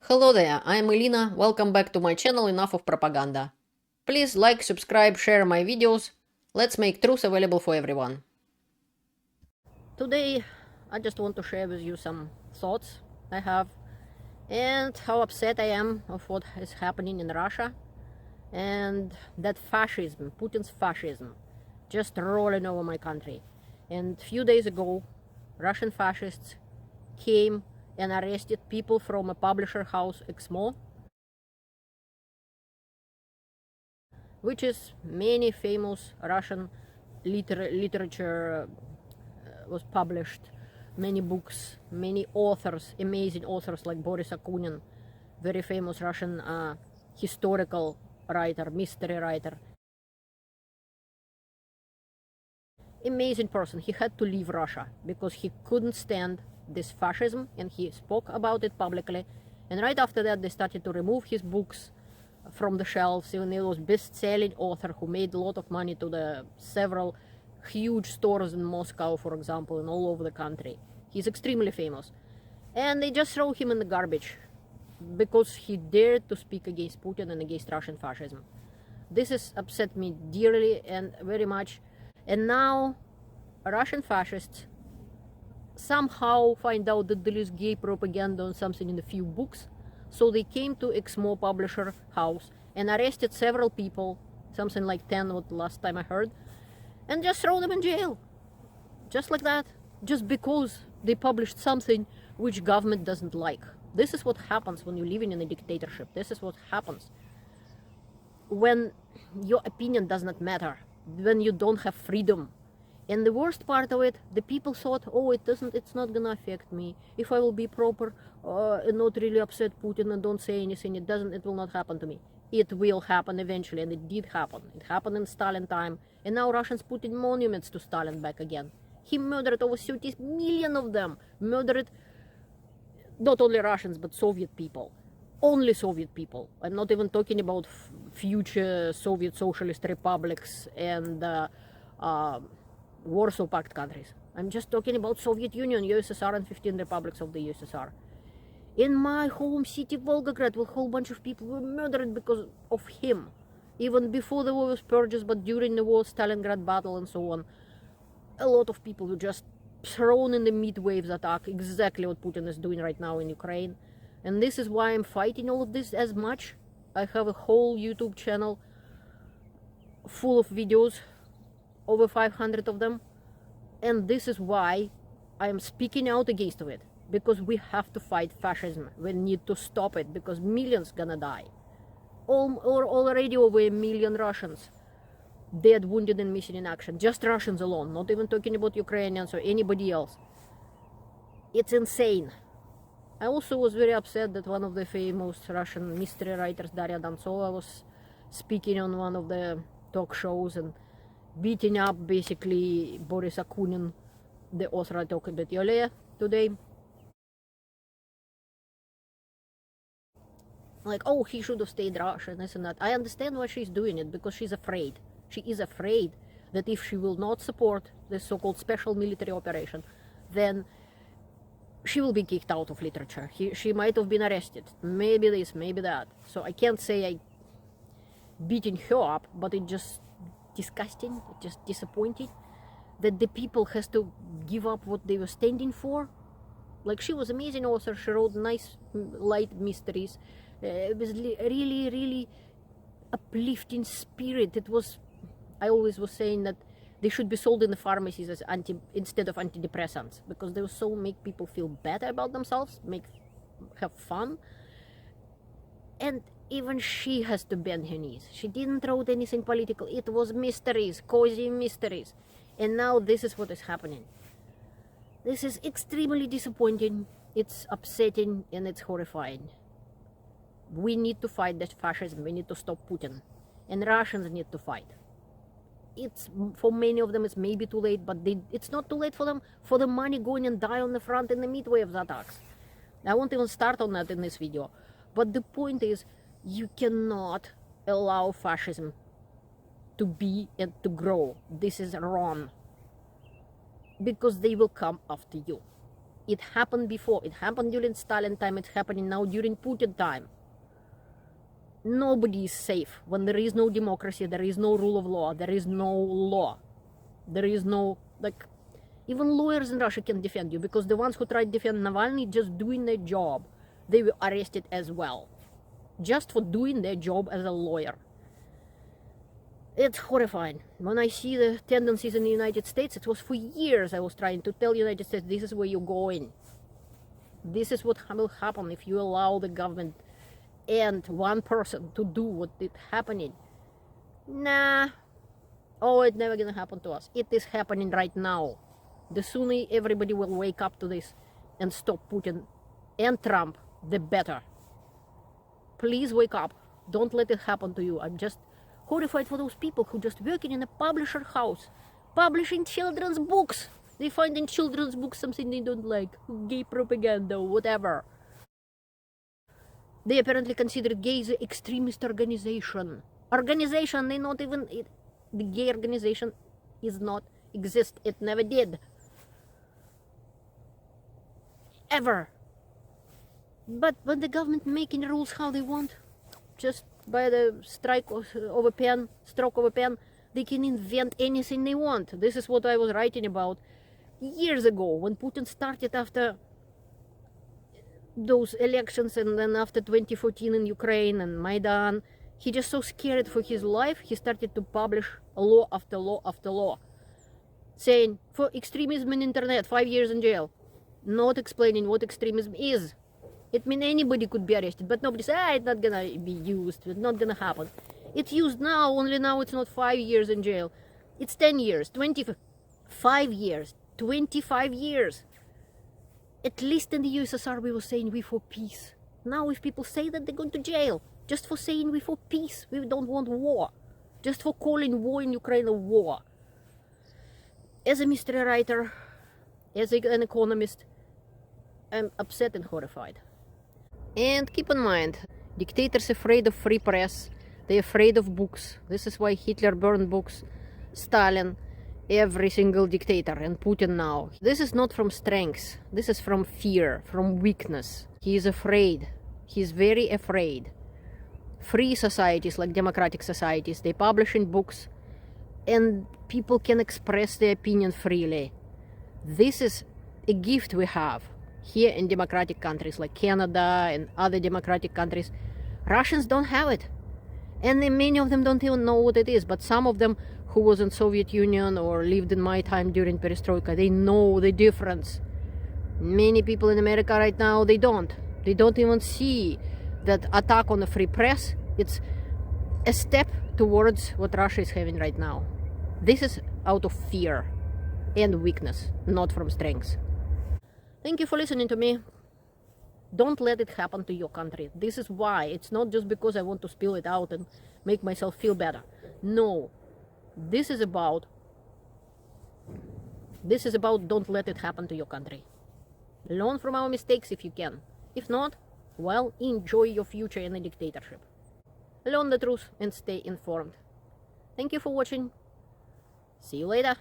Hello there, I'm Elena. Welcome back to my channel Enough of Propaganda. Please like, subscribe, share my videos. Let's make truth available for everyone. Today, I just want to share with you some thoughts I have and how upset I am of what is happening in Russia and that fascism, Putin's fascism, just rolling over my country. And a few days ago, Russian fascists came and arrested people from a publisher house, Eksmo, which is many famous Russian literature was published, many books, many authors, amazing authors like Boris Akunin, very famous Russian historical writer, mystery writer. Amazing person. He had to leave Russia because he couldn't stand this fascism, and he spoke about it publicly. And right after that, they started to remove his books from the shelves. Even he was best-selling author who made a lot of money to the several huge stores in Moscow, for example, and all over the country. He's extremely famous. And they just throw him in the garbage because he dared to speak against Putin and against Russian fascism. This has upset me dearly and very much. And now Russian fascists somehow find out that there is gay propaganda on something in a few books. So they came to Eksmo publisher house and arrested several people, something like 10 what last time I heard, and just throw them in jail. Just like that. Just because they published something which government doesn't like. This is what happens when you're living in a dictatorship. This is what happens when your opinion does not matter, when you don't have freedom. And the worst part of it, the people thought, oh, it's not gonna affect me. If I will be proper and not really upset Putin and don't say anything, it will not happen to me. It will happen eventually, and it did happen. It happened in Stalin time, and now Russians put in monuments to Stalin back again. He murdered over 30 million of them. Murdered not only Russians, but Soviet people. Only Soviet people. I'm not even talking about future Soviet socialist republics and Warsaw Pact countries. I'm just talking about Soviet Union, USSR, and 15 republics of the USSR. In my home city, Volgograd, a whole bunch of people were murdered because of him. Even before the war was purges, but during the war, Stalingrad battle and so on, a lot of people were just thrown in the mid-waves attack, exactly what Putin is doing right now in Ukraine. And this is why I'm fighting all of this as much. I have a whole YouTube channel full of videos, over 500 of them. And this is why I am speaking out against it. Because we have to fight fascism. We need to stop it, because millions gonna die. Already over 1 million Russians dead, wounded, and missing in action. Just Russians alone, not even talking about Ukrainians or anybody else. It's insane. I also was very upset that one of the famous Russian mystery writers, Daria Dontsova, was speaking on one of the talk shows and beating up basically Boris Akunin, the author I talked about earlier today. Like, oh, he should have stayed Russian, this and that. I understand why she's doing it, because she's afraid. She is afraid that if she will not support this so-called special military operation, then she will be kicked out of literature. She might have been arrested. Maybe this, maybe that. So I can't say I beating her up, but it's just disgusting, it's just disappointing that the people has to give up what they were standing for. Like, she was an amazing author. She wrote nice light mysteries. It was really, really uplifting spirit. It was, I always was saying that they should be sold in the pharmacies as instead of antidepressants, because they will so make people feel better about themselves, have fun. And even she has to bend her knees. She didn't write anything political. It was mysteries, cozy mysteries. And now this is what is happening. This is extremely disappointing. It's upsetting, and it's horrifying. We need to fight that fascism. We need to stop Putin. And Russians need to fight. It's, for many of them, it's maybe too late, but it's not too late for them, for the money going and die on the front in the mid-waves attacks. I won't even start on that in this video. But the point is, you cannot allow fascism to be and to grow. This is wrong. Because they will come after you. It happened before. It happened during Stalin time. It's happening now during Putin time. Nobody is safe when there is no democracy, there is no rule of law, there is no law. There is no, like, even lawyers in Russia can defend you, because the ones who tried to defend Navalny just doing their job, they were arrested as well. Just for doing their job as a lawyer. It's horrifying. When I see the tendencies in the United States, it was for years I was trying to tell the United States, this is where you're going. This is what will happen if you allow the government and one person to do what is happening. Nah. Oh, it's never gonna happen to us. It is happening right now. The sooner everybody will wake up to this and stop Putin and Trump, the better. Please wake up. Don't let it happen to you. I'm just horrified for those people who just working in a publisher house, publishing children's books. They find in children's books something they don't like, gay propaganda, whatever. They apparently consider gay the extremist organization. Organization, they not even, the gay organization is not exist. It never did. Ever. But when the government making rules how they want, just by the stroke of a pen, they can invent anything they want. This is what I was writing about years ago, when Putin started after those elections, and then after 2014 in Ukraine and Maidan. He just so scared for his life, he started to publish law after law after law, saying, for extremism in internet, 5 years in jail. Not explaining what extremism is. It means anybody could be arrested, but nobody says, it's not gonna be used, it's not gonna happen. It's used now, only now it's not 5 years in jail. It's 10 years, 25 years, 25 years. At least in the USSR we were saying we for peace. Now if people say that, they're going to jail. Just for saying we for peace, we don't want war. Just for calling war in Ukraine a war. As a mystery writer, as an economist, I'm upset and horrified. And keep in mind, dictators afraid of free press, they're afraid of books. This is why Hitler burned books, Stalin, every single dictator, and Putin now. This is not from strength, this is from fear, from weakness. He is afraid, he is very afraid. Free societies, like democratic societies, they publish in books, and people can express their opinion freely. This is a gift we have here in democratic countries like Canada and other democratic countries. Russians don't have it, and many of them don't even know what it is, but some of them who was in Soviet Union or lived in my time during Perestroika, they know the difference. Many people in America right now, they don't even see that attack on the free press. It's a step towards what Russia is having right now. This is out of fear and weakness, not from strength. Thank you for listening to me. Don't let it happen to your country. This is why. It's not just because I want to spill it out and make myself feel better. No. This is about don't let it happen to your country. Learn from our mistakes if you can. If not, well, enjoy your future in a dictatorship. Learn the truth and stay informed. Thank you for watching. See you later.